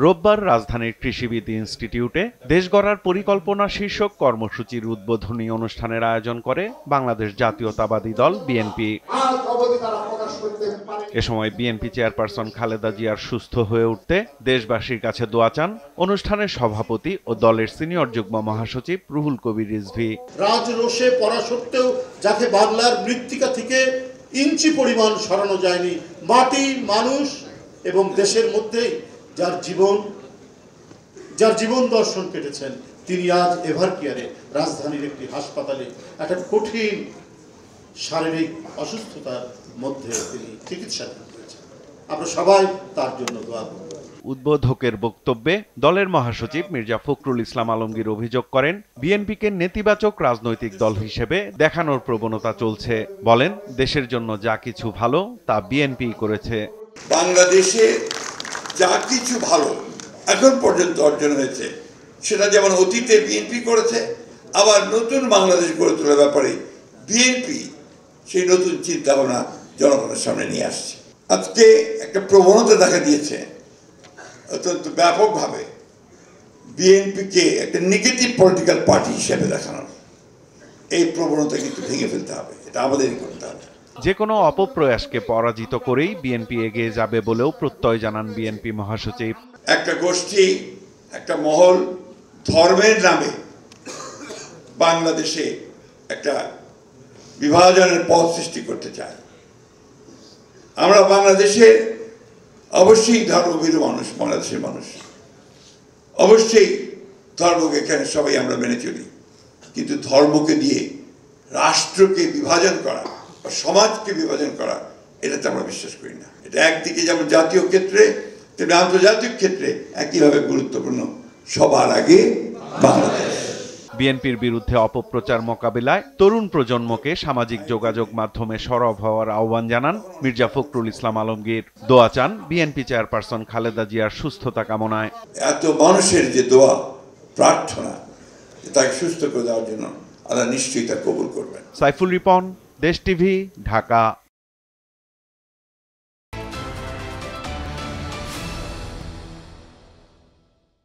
রোববার রাজধানীর কৃষিবিদ ইনস্টিটিউটে দেশ গড়ার পরিকল্পনা শীর্ষক কর্মসূচির উদ্বোধনী অনুষ্ঠানের আয়োজন করে বাংলাদেশ জাতীয়তাবাদী দল বিএনপি। এ সময় বিএনপি চেয়ারপারসন খালেদা জিয়ার সুস্থ হয়ে উঠতে দেশবাসীর কাছে দোয়া চান অনুষ্ঠানের সভাপতি ও দলের সিনিয়র যুগ্ম মহাসচিব রুহুল কবির রিজভী। রাজরোষে পড়া সত্ত্বেও যাকে বাংলার মৃত্তিকা থেকে ইঞ্চি পরিমাণ সরানো যায়নি, মাটি, মানুষ এবং দেশের মধ্যে যার জীবন দর্শন কেটেছেন, তিনি আজ এভারকেয়ারে রাজধানীর একটি হাসপাতালে একটা কঠিন শারীরিক অসুস্থতার মধ্যে তিনি চিকিৎসাধীন রয়েছেন। আমরা সবাই তার জন্য দোয়া করব। উদ্বোধকের বক্তব্যে দলের মহাসচিব মির্জা ফখরুল ইসলাম আলমগীর অভিযোগ করেন, বিএনপিকে নেতিবাচক রাজনৈতিক দল হিসেবে দেখানোর প্রবণতা চলছে। বলেন, দেশের জন্য যা কিছু ভালো তা বিএনপি করেছে। বাংলাদেশে যা কিছু ভালো এখন পর্যন্ত অর্জন হয়েছে সেটা যেমন অতীতে বিএনপি করেছে, আবার নতুন বাংলাদেশ গড়ে তোলার ব্যাপারে বিএনপি সেই নতুন চিন্তা ভাবনা জনগণের সামনে নিয়ে আসছে। আজকে একটা প্রবণতা দেখা দিয়েছে অত্যন্ত ব্যাপকভাবে বিএনপিকে একটা নেগেটিভ পলিটিক্যাল পার্টি হিসেবে দেখানোর। এই প্রবণতা কিন্তু ভেঙে ফেলতে হবে, এটা আমাদেরই করতে হবে। যে কোনো অপপ্রয়াসকে পরাজিত করেই বিএনপি এগিয়ে যাবে বলেও প্রত্যয় জানান বিএনপি মহাসচিব। একটা গোষ্ঠী, একটা মহল ধর্মের নামে বাংলাদেশে একটা বিভাজনের পথ সৃষ্টি করতে চায়। আমরা বাংলাদেশে অবশ্যই ধর্মভীরু মানুষ, বাংলাদেশের মানুষ অবশ্যই ধর্মকে এখানে সবাই আমরা মেনে চলি, কিন্তু ধর্মকে দিয়ে রাষ্ট্রকে বিভাজন করা বা সমাজকে বিভাজন করা এটাতে আমরা বিশ্বাস করি না। এটা একদিকে যেমন জাতীয় ক্ষেত্রে তেমনি আন্তর্জাতিক ক্ষেত্রে একইভাবে গুরুত্বপূর্ণ। সবার আগে বাংলাদেশ। বিএনপির বিরুদ্ধে অপপ্রচার মোকাবিলায় তরুণ প্রজন্মকে সামাজিক যোগাযোগ মাধ্যমে সরব হওয়ার আহ্বান জানান মির্জা ফখরুল ইসলাম আলমগীর। দোয়া চান বিএনপি চেয়ারপারসন খালেদা জিয়ার সুস্থতা কামনায়। এত মানুষের যে দোয়া প্রার্থনা, তাকে সুস্থ করে দেওয়ার জন্য আল্লাহ নিশ্চয়ই তা কবুল করবেন। সাইফুল রিপন, দেশ টিভি, ঢাকা।